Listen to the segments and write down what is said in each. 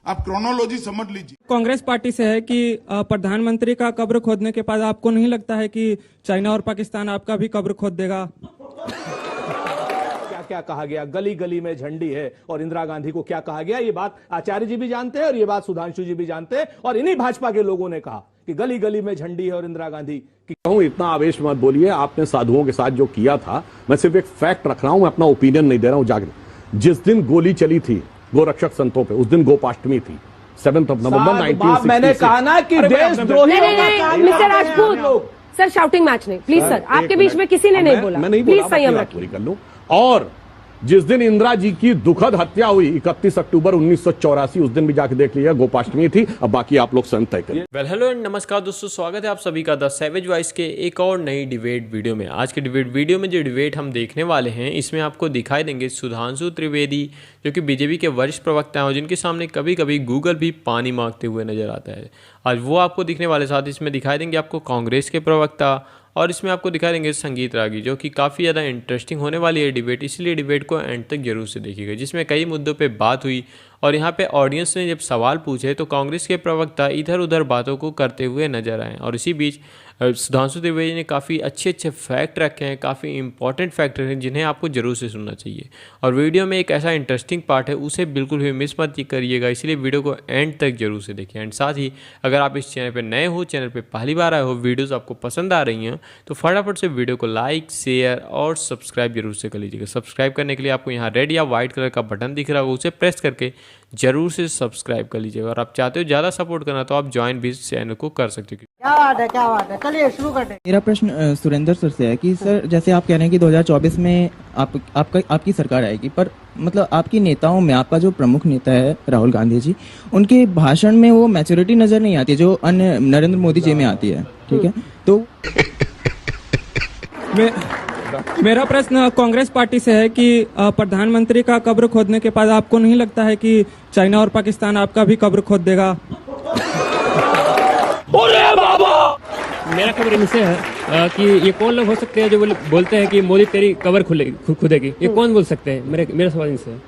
आप क्रोनोलॉजी समझ लीजिए। कांग्रेस पार्टी से है कि प्रधानमंत्री का कब्र खोदने के बाद आपको नहीं लगता है कि चाइना और पाकिस्तान आपका भी कब्र खोद देगा? क्या क्या कहा गया, गली गली में झंडी है, और इंदिरा गांधी को क्या कहा गया, ये बात आचार्य जी भी जानते हैं और ये बात सुधांशु जी भी जानते हैं, और इन्हीं भाजपा के लोगों ने कहा कि गली गली में झंडी है और इंदिरा गांधी की। कहूं इतना आवेश मत बोलिए, आपने साधुओं के साथ जो किया था, मैं सिर्फ एक फैक्ट रख रहा हूं, मैं अपना ओपिनियन नहीं दे रहा हूं। जागृत जिस दिन गोली चली थी गोरक्षक संतों पे, उस दिन गोपाष्टमी थी, 7 नवंबर 1966। मैंने कहा ना कि देशद्रोही। Mister Rajput sir, shouting match नहीं प्लीज सर, आपके बीच में किसी ने नहीं बोला, प्लीज संयम रखिए। पूरी कर लूं। और जिस दिन इंदिरा जी की दुखद हत्या हुई 31 अक्टूबर 1984, उस दिन भी जाके देख लीजिएगा, गोपाष्टमी थी। अब बाकी आप लोग स्वयं तय करिए। वेल हेलो एंड नमस्कार दोस्तों, स्वागत है आप सभी का द सैवेज वॉइस के एक और नई डिबेट वीडियो में। आज के डिबेट वीडियो में जो डिबेट हम देखने वाले हैं, इसमें आपको दिखाई देंगे सुधांशु त्रिवेदी, जो कि बीजेपी के वरिष्ठ प्रवक्ता हैं और जिनके सामने कभी कभी गूगल भी पानी मांगते हुए नजर आता है। आज वो आपको दिखने वाले, साथ इसमें दिखाई देंगे आपको कांग्रेस के प्रवक्ता, और इसमें आपको दिखा देंगे संगीत रागी, जो कि काफ़ी ज़्यादा इंटरेस्टिंग होने वाली है डिबेट, इसलिए डिबेट को एंड तक जरूर से देखिएगा, जिसमें कई मुद्दों पे बात हुई। और यहाँ पे ऑडियंस ने जब सवाल पूछे तो कांग्रेस के प्रवक्ता इधर उधर बातों को करते हुए नजर आए, और इसी बीच सुधांशु त्रिवेदी ने काफ़ी अच्छे अच्छे फैक्ट रखे हैं, काफ़ी इंपॉर्टेंट फैक्ट रखे हैं, जिन्हें आपको जरूर से सुनना चाहिए। और वीडियो में एक ऐसा इंटरेस्टिंग पार्ट है, उसे बिल्कुल भी मिस मत करिएगा, इसलिए वीडियो को एंड तक जरूर से देखिए। एंड साथ ही अगर आप इस चैनल पर नए हो, चैनल पर पहली बार आए हो, वीडियोज़ आपको पसंद आ रही हैं, तो फटाफट से वीडियो को लाइक, शेयर और सब्सक्राइब जरूर से कर लीजिएगा। सब्सक्राइब करने के लिए आपको यहाँ रेड या व्हाइट कलर का बटन दिख रहा होगा, उसे प्रेस करके जरूर से सब्सक्राइब कर लीजिएगा। और आप चाहते हो ज़्यादा सपोर्ट करना तो आप ज्वाइन भी चैनल को कर सकते हो। क्या बात है, चलिए शुरू करते हैं। मेरा प्रश्न सुरेंद्र सर से है कि सर, जैसे आप कह रहे हैं कि 2024 में आपकी सरकार आएगी, पर मतलब आपकी नेताओं में आपका जो प्रमुख नेता है राहुल गांधी जी, उनके भाषण में वो मैच्योरिटी नजर नहीं आती है जो अन्य नरेंद्र मोदी जी में आती है, ठीक है? तो मेरा प्रश्न कांग्रेस पार्टी से है कि प्रधानमंत्री का कब्र खोदने के बाद आपको नहीं लगता है कि चाइना और पाकिस्तान आपका भी कब्र खोद देगा? मेरा खबर इनसे है कि ये कौन लोग हो सकते हैं जो बोलते हैं कि मोदी तेरी कब्र खुदेगी, ये कौन बोल सकते हैं? मेरा सवाल इनसे है।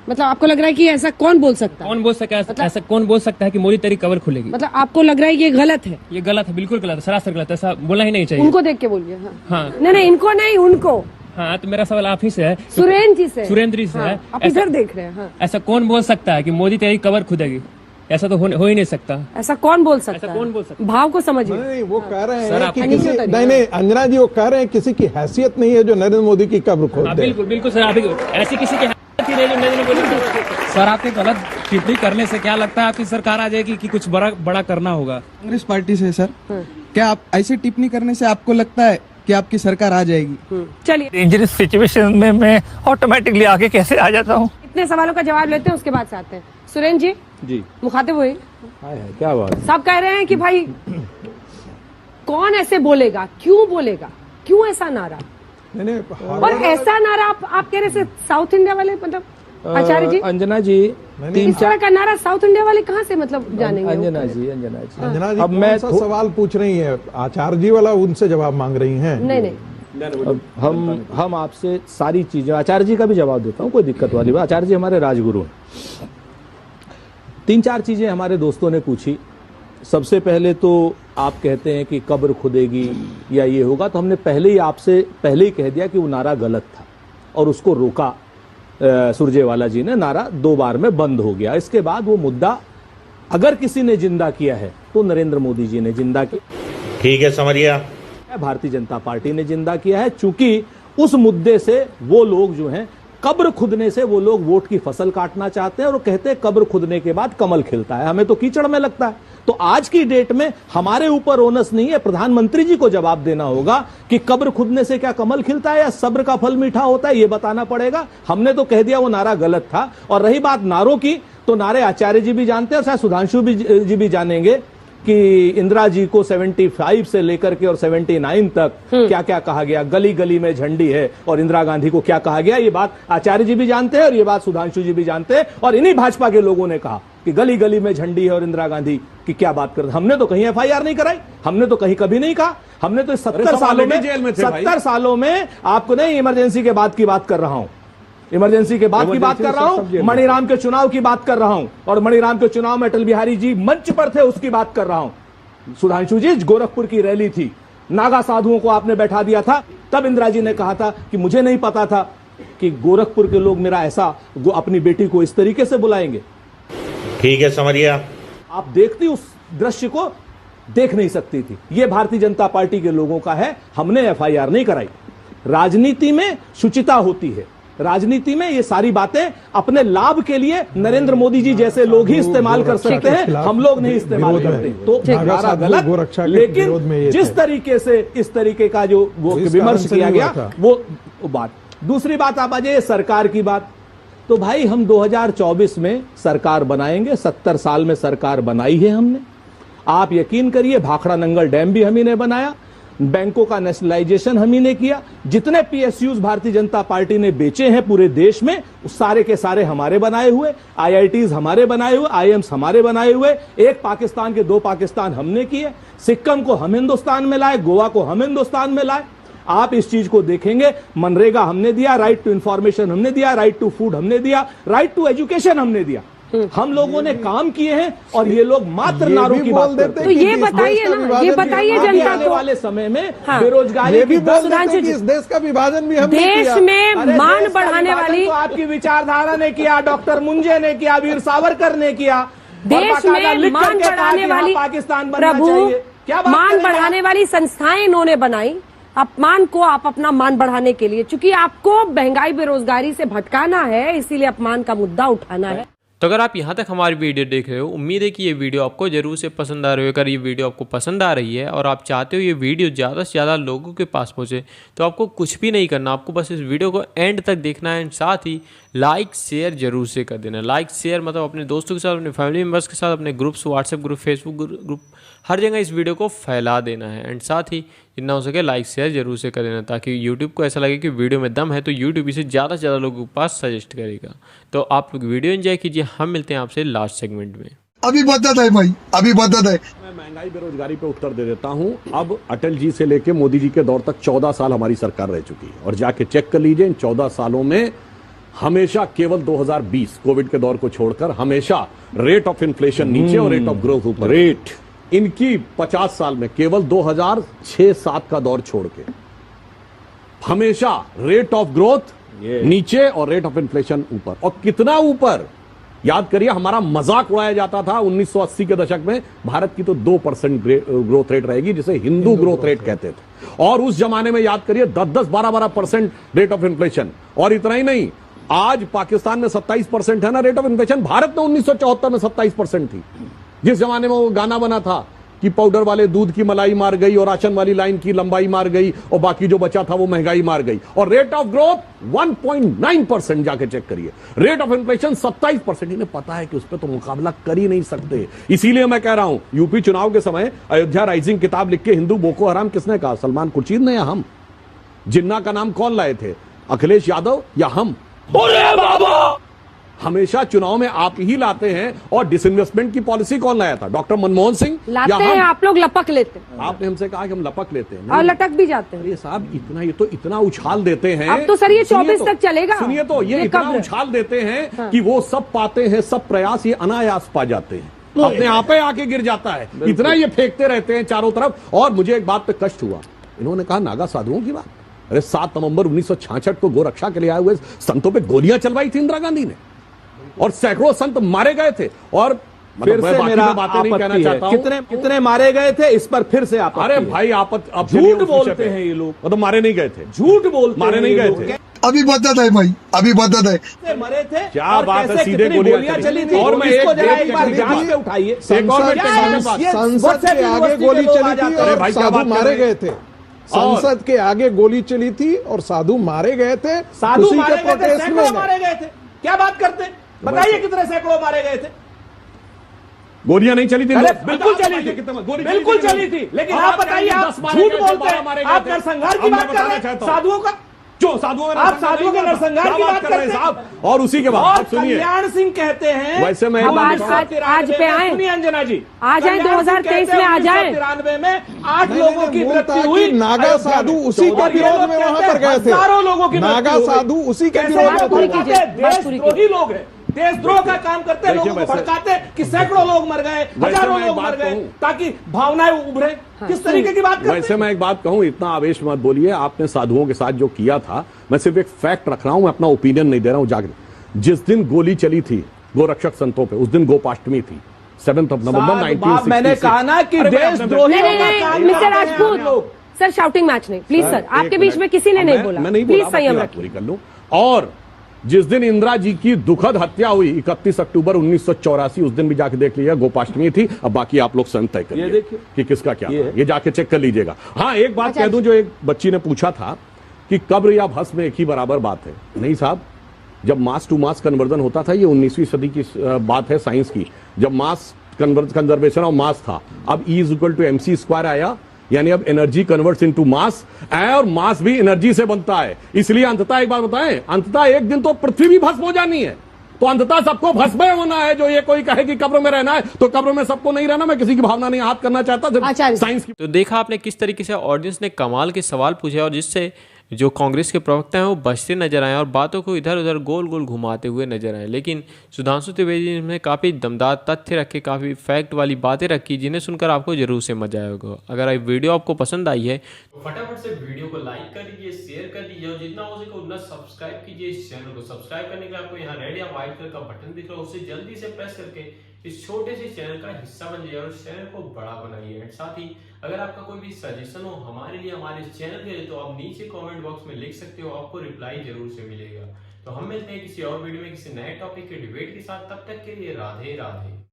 मतलब आपको लग रहा है कि ऐसा कौन बोल सकता है? कौन बोल सकता है मतलब, ऐसा कौन बोल सकता है कि मोदी तेरी कब्र खुलेगी? मतलब आपको लग रहा है ये गलत है? ये गलत है, बिल्कुल गलत है, सरासर गलत है, ऐसा बोलना ही नहीं चाहिए। उनको देख के बोलिए। हाँ, नहीं इनको नहीं, उनको। हाँ, तो मेरा सवाल आप ही से है, सुरेंद्र जी से है। आप इधर देख रहे हैं। ऐसा कौन बोल सकता है कि मोदी तेरी कब्र खुदेगी? ऐसा तो हो ही नहीं सकता। ऐसा कौन बोल सकता है? कौन बोल सकता? भाव को समझिए। नहीं, वो कह रहे हैं कि नहीं अंजना जी, वो कह रहे हैं किसी की हैसियत नहीं है जो नरेंद्र मोदी की कब्र खोद दे। बिल्कुल बिल्कुल सर, आप ऐसी किसी की हैसियत ही नहीं जो नरेंद्र मोदी। सर, आपके गलत टिप्पणी करने से क्या लगता है आपकी सरकार आ जाएगी कि कुछ बड़ा करना होगा? कांग्रेस पार्टी से सर, क्या आप ऐसी टिप्पणी करने से आपको लगता है कि आपकी सरकार आ जाएगी? चलिए, डेंजरस सिचुएशन में मैं ऑटोमेटिकली आगे कैसे आ जाता हूँ? इतने सवालों का जवाब लेते हैं, उसके बाद से आते हैं। सुरेंद्र जी मुखातिब हुए, क्या बात? सब कह रहे हैं कि भाई कौन ऐसे बोलेगा, क्यों बोलेगा, क्यों ऐसा नारा? और ऐसा नारा आप कह रहे थे साउथ इंडिया वाले, मतलब आचार्य जी, अंजना जी, इस तरह का नारा साउथ इंडिया वाले कहाँ से मतलब जानेंगे? अंजना जी अब मैं सवाल पूछ रही है, आचार्य जी वाला उनसे जवाब मांग रही हैं। नहीं हम आपसे सारी चीजें, आचार्य जी का भी जवाब देता हूँ, कोई दिक्कत वाली बात। आचार्य जी हमारे राजगुरु हैं। 3-4 चीजें हमारे दोस्तों ने पूछी। सबसे पहले तो आप कहते हैं कि कब्र खुदेगी या ये होगा, तो हमने पहले ही कह दिया कि वो नारा गलत था और उसको रोका। सुरजेवाला जी ने नारा 2 बार में बंद हो गया। इसके बाद वो मुद्दा अगर किसी ने जिंदा किया है तो नरेंद्र मोदी जी ने जिंदा किया। ठीक है, समझ गया। भारतीय जनता पार्टी ने जिंदा किया है, चूंकि उस मुद्दे से वो लोग जो हैं, कब्र खुदने से वो लोग वोट की फसल काटना चाहते हैं और वो कहते हैं कब्र खुदने के बाद कमल खिलता है। हमें तो कीचड़ में लगता है। तो आज की डेट में हमारे ऊपर ओनस नहीं है, प्रधानमंत्री जी को जवाब देना होगा कि कब्र खुदने से क्या कमल खिलता है या सब्र का फल मीठा होता है, ये बताना पड़ेगा। हमने तो कह दिया वो नारा गलत था। और रही बात नारों की, तो नारे आचार्य जी भी जानते हैं और शायद सुधांशु जी भी जानेंगे कि इंदिरा जी को 75 से लेकर के और 79 तक क्या क्या कहा गया, गली गली में झंडी है, और इंदिरा गांधी को क्या कहा गया, ये बात आचार्य जी भी जानते हैं और ये बात सुधांशु जी भी जानते हैं। और इन्हीं भाजपा के लोगों ने कहा कि गली गली में झंडी है और इंदिरा गांधी की क्या बात कर। हमने तो कहीं FIR नहीं कराई, हमने तो कहीं कभी नहीं कहा। हमने तो 70 सालों में आपको नहीं, इमरजेंसी के बाद की बात कर रहा हूं, इमरजेंसी के बाद की बात कर रहा हूं, मणिराम के चुनाव की बात कर रहा हूं, और मणिराम के चुनाव में अटल बिहारी जी मंच पर थे उसकी बात कर रहा हूं। सुधांशु जी, गोरखपुर की रैली थी, नागा साधुओं को आपने बैठा दिया था, तब इंदिरा जी ने कहा था कि मुझे नहीं पता था कि गोरखपुर के लोग मेरा ऐसा अपनी बेटी को इस तरीके से बुलाएंगे। ठीक है, समझिए आप देखती उस दृश्य को देख नहीं सकती थी। यह भारतीय जनता पार्टी के लोगों का है, हमने एफआईआर नहीं कराई। राजनीति में शुचिता होती है, राजनीति में ये सारी बातें अपने लाभ के लिए नरेंद्र मोदी जी जैसे लोग ही इस्तेमाल कर सकते हैं, हम लोग नहीं इस्तेमाल करते। तो हमारा गलत, लेकिन जिस तरीके से इस तरीके का जो वो विमर्श किया गया वो बात। दूसरी बात आप आ जाइए सरकार की बात। तो भाई हम 2024 में सरकार बनाएंगे, 70 साल में सरकार बनाई है हमने। आप यकीन करिए, भाखड़ा नंगल डैम भी हम ही ने बनाया, बैंकों का नेशनलाइजेशन हम ही ने किया, जितने पीएसयूज भारतीय जनता पार्टी ने बेचे हैं पूरे देश में सारे के सारे हमारे बनाए हुए, आईआईटीज हमारे बनाए हुए, आईएम्स हमारे बनाए हुए, एक पाकिस्तान के 2 पाकिस्तान हमने किए, सिक्किम को हम हिंदुस्तान में लाए, गोवा को हम हिंदुस्तान में लाए। आप इस चीज को देखेंगे, मनरेगा हमने दिया, राइट टू इंफॉर्मेशन हमने दिया, राइट टू फूड हमने दिया, राइट टू एजुकेशन हमने दिया। हम लोगों ने काम किए हैं और ये लोग मात्र नारों की बात करते हैं। तो ये बताइए ना, ये बताइए जनता आने को वाले समय में बेरोजगारी की इस देश का विभाजन भी हमने देश किया। में मान बढ़ाने वाली, तो आपकी विचारधारा ने किया, डॉक्टर मुंजे ने किया, वीर सावरकर ने किया, देश में मान बढ़ाने वाली पाकिस्तान प्रभु मान बढ़ाने वाली संस्थाएं इन्होंने बनाई। अपमान को आप अपना मान बढ़ाने के लिए, चूंकि आपको महंगाई बेरोजगारी से भटकाना है, इसीलिए अपमान का मुद्दा उठाना है। तो अगर आप यहाँ तक हमारी वीडियो देख रहे हो, उम्मीद है कि ये वीडियो आपको जरूर से पसंद आ रही है। अगर ये वीडियो आपको पसंद आ रही है और आप चाहते हो ये वीडियो ज़्यादा से ज़्यादा लोगों के पास पहुँचे, तो आपको कुछ भी नहीं करना, आपको बस इस वीडियो को एंड तक देखना है, साथ ही लाइक शेयर जरूर से कर देना। लाइक शेयर मतलब अपने दोस्तों के साथ, अपने फैमिली मेम्बर्स के साथ, अपने groups, WhatsApp group, Facebook group, हर जगह इस वीडियो को फैला देना है। एंड साथ ही जितना हो सके लाइक शेयर जरूर से कर देना, ताकि यूट्यूब को ऐसा लगे कि वीडियो में दम है, तो यूट्यूब इसे ज़्यादा से ज़्यादा लोगों के पास सजेस्ट करेगा। तो आप लोग वीडियो एंजॉय कीजिए, हम मिलते हैं आपसे लास्ट सेगमेंट में। अभी बदत है भाई, अभी बदत है। मैं महंगाई बेरोजगारी पे उत्तर दे देता हूं। अब अटल जी से लेके मोदी जी के दौर तक 14 साल हमारी सरकार रह चुकी है, और जाके चेक कर लीजिए इन 14 सालों में हमेशा केवल 2020 कोविड के दौर को छोड़कर हमेशा रेट ऑफ इन्फ्लेशन नीचे और रेट ऑफ ग्रोथ ऊपर। रेट इनकी 50 साल में केवल 2006-07 का दौर छोड़ के हमेशा रेट ऑफ ग्रोथ नीचे और रेट ऑफ इन्फ्लेशन ऊपर। और कितना ऊपर, याद करिए, हमारा मजाक उड़ाया जाता था 1980 के दशक में, भारत की तो 2% ग्रोथ रेट रहेगी, जिसे हिंदू ग्रोथ रेट कहते थे। और उस जमाने में याद करिए 10-10, 12-12% रेट ऑफ इन्फ्लेशन। और इतना ही नहीं, आज पाकिस्तान में 27% है ना रेट ऑफ इन्फ्लेशन, भारत में 1974 में 27% थी। जिस जमाने में वो गाना बना था कि पाउडर वाले दूध की मलाई मार गई और राशन वाली लाइन की लंबाई मार गई और बाकी जो बचा था वो महंगाई मार गई। और रेट ऑफ ग्रोथ 1.9%, जाके चेक करिए। Rate of inflation 27%। इन्हें पता है कि उस पर तो मुकाबला कर ही नहीं सकते। इसीलिए मैं कह रहा हूं, यूपी चुनाव के समय अयोध्या राइजिंग किताब लिख के हिंदू बोको हराम किसने कहा? सलमान खुर्शीद ने या हम? जिन्ना का नाम कौन लाए थे? अखिलेश यादव या हम? बाबा हमेशा चुनाव में आप ही लाते हैं। और डिसइन्वेस्टमेंट की पॉलिसी कौन लाया था? डॉक्टर मनमोहन सिंह लाते हैं, आप लोग लपक लेते हैं। आपने हमसे कहा कि हम लपक लेते हैं और लटक भी जाते हैं। ये साहब इतना, ये तो इतना उछाल देते हैं। अब तो सर ये 24 तक चलेगा। सुनिए तो, ये इतना उछाल देते हैं कि वो सब पाते हैं, सब प्रयास ये अनायास पा जाते हैं, अपने आप ही आके गिर जाता है। इतना ये फेंकते रहते हैं चारों तरफ। और मुझे एक बात पे कष्ट हुआ, इन्होंने कहा नागा साधुओं की बात। अरे 7 नवंबर 1966 को गोरक्षा के लिए आए हुए संतों पे गोलियां चलवाई थी इंदिरा गांधी ने, और सैकड़ों संत मारे गए थे। और फिर से मेरा बातें नहीं कहना चाहता हूं, कितने मारे गए थे इस पर फिर से आप। अरे भाई आप झूठ बोलते हैं ये लोग, तो मारे नहीं गए थे, झूठ बोलते, मारे नहीं गए थे। अभी बदत है भाई, अभी बदत है। मरे थे, क्या बात है, सीधे गोलियां चली थी। और मैं एक जांच पे उठाइए, संसद के आगे गोली चली थी और साधु मारे गए थे। संसद के आगे गोली चली थी और साधु मारे गए थे। साधु मारे गए थे, सैकड़ों मारे गए थे। क्या बात करते, बताइए कितने सैकड़ों मारे गए थे? गोलियां नहीं चली थी, बिल्कुल चली थी, बिल्कुल चली थी। लेकिन आप बताइए, आप झूठ बोलते हैं, आप नरसंहार की बात कर रहे हैं साधुओं का। जो साधुओं में आप साधुओं के नरसंहार की बात कर रहे हैं साहब। और उसी के बाद और आप सुनिए, कल्याण सिंह कहते हैं, वैसे मैं अब आज पे आए, सुनिए अंजना जी, आ जाए 2023 में आ जाए। 1993 में 8 लोगों की मृत्यु हुई। नागा साधु उसी के विरोध में वहां पर गए थे। हजारों लोगों की नागा साधु उसी के विरोध में देशद्रोही लोग हैं, देशद्रोह का काम करते हैं, लोगों को भड़काते कि सैकड़ों लोग मर गए, हजारों लोग मर गए, ताकि भावनाएं उभरे। किस तरीके की बात करते हैं? वैसे मैं एक बात कहूं, इतना आवेश मत बोलिए। आपने साधुओं के साथ जो किया था, मैं सिर्फ एक फैक्ट रख रहा हूं, मैं अपना ओपिनियन नहीं दे रहा हूं। जागृत जिस दिन गोली चली थी गोरक्षक संतों पे, उस दिन गोपाष्टमी थी, 7 नवंबर 1966। मैंने कहा ना कि देशद्रोही mister Rajput sir, shouting match नहीं प्लीज सर, आपके बीच में किसी ने नहीं बोला, मैं नहीं प्लीज बोला, संयम बात पूरी कर लूं। और जिस दिन इंदिरा जी की दुखद हत्या हुई 31 अक्टूबर 1984, उस दिन भी जाके देख लीजिएगा, गोपाष्टमी थी। अब बाकी आप लोग स्वयं तय करिए कि किसका क्या था, ये जाके चेक कर लीजिएगा। हाँ, एक बात कह दूं, जो एक बच्ची ने पूछा था कि कब्र या भस्म एक ही बराबर बात है। नहीं साहब, जब मास टू मास कन्वर्जन होता था, ये 19वीं सदी की बात है साइंस की, जब मास कंजर्वेशन ऑफ मास था। अब E = mc² आया, यानी अब एनर्जी कन्वर्ट्स इनटू मास, और मास भी एनर्जी से बनता है। इसलिए अंततः एक बात बताएं, अंततः एक दिन तो पृथ्वी भी भस्म हो जानी है, तो अंततः सबको भस्म होना है। जो ये कोई कहे कि कब्र में रहना है, तो कब्र में सबको नहीं रहना। मैं किसी की भावना नहीं आहत करना चाहता, साइंस की। तो देखा आपने किस तरीके से ऑडियंस ने कमाल के सवाल पूछे, और जिससे जो कांग्रेस के प्रवक्ता हैं वो बचते नजर आए और बातों को इधर उधर गोल गोल घुमाते हुए नजर आए। लेकिन सुधांशु त्रिवेदी ने काफ़ी दमदार तथ्य रखे, काफ़ी फैक्ट वाली बातें रखी, जिन्हें सुनकर आपको जरूर से मजा आएगा। अगर ये वीडियो आपको पसंद आई है तो फटाफट से वीडियो को लाइक कर दीजिए, शेयर कर दीजिए, और जितना हो सके उतना सब्सक्राइब कीजिए इस चैनल को। सब्सक्राइब करने के लिए आपको यहाँ रेड या व्हाइट कलर का बटन दिख रहा है, उसे जल्दी से प्रेस करके इस छोटे से चैनल का हिस्सा बन जाइए और इस चैनल को बड़ा बनाइए। एंड साथ ही अगर आपका कोई भी सजेशन हो हमारे लिए, हमारे चैनल के लिए, तो आप नीचे कमेंट बॉक्स में लिख सकते हो, आपको रिप्लाई जरूर से मिलेगा। तो हम मिलते हैं किसी और वीडियो में किसी नए टॉपिक के डिबेट के साथ, तब तक के लिए राधे राधे।